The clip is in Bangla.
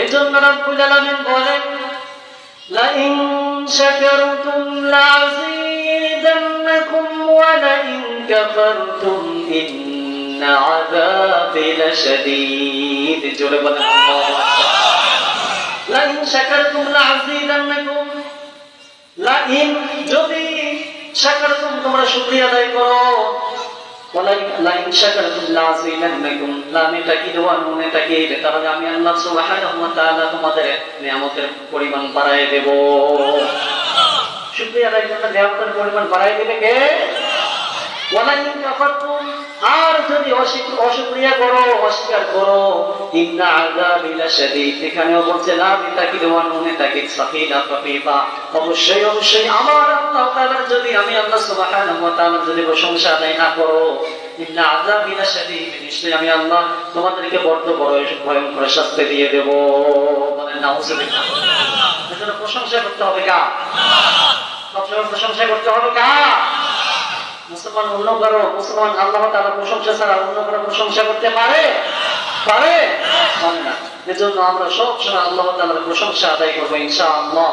এজন্য রব্বুল আলামিন বলেন, লাইন শাকারতুম লাযীদান্নাকুম ওয়া লাইন কাফারতুম ইন্না আযাবি লাশাদীদ। জোরে বলেন আল্লাহু আকবার। লাইন শাকারতুম লাযীদান্নাকুম, লাইন যদি শাকারতুম তোমরা শুকরিয়া আদায় করো, লাইন শাকারতুম লাযীদান্নাকুম, লামে তাকিদ ওয়া নুনে তাকিদ, তাহলে আমি আল্লাহ সুবহানাহু ওয়া তাআলা তোমাদের নিয়ামতের পরিমাণ বাড়ায় দেব। শুকরিয়া আদায় করলে নিয়ামতের পরিমাণ বাড়ায় দেবে কে? ওয়ালাইন কাফারতুম, আর যদি অশুকরিয়া করো, অস্বীকার করো, ইন্না আযাবি লাশাদীদ, এখানেও বলছে লামে তাকিদ ওয়া নুনে তাকিদ সাকিনা খাফিফা, অবশ্যই অবশ্যই আমার আল্লাহ তাআলা যদি আমি আল্লাহ সুবহানাহু ওয়া তাআলা যদি প্রশংসা আদায় না করো, ইন্না আযাবি লাশাদীদ, নিশ্চয়ই আমি আল্লাহ তোমাদেরকে বড় বড় ভয়ঙ্কর শাস্তি দিয়ে দেব। বলেন নাউযুবিল্লাহ। এজন্য প্রশংসা করতে হবে কার? সবসময় প্রশংসা করতে হবে কার? মুসলমান অন্য কারো, মুসলমান আল্লাহ তাআলার প্রশংসা ছাড়া অন্য কারো প্রশংসা করতে পারে? পারে না। এজন্য আমরা সবসময় আল্লাহ তাআলার প্রশংসা আদায় করবো ইনশাআল্লাহ।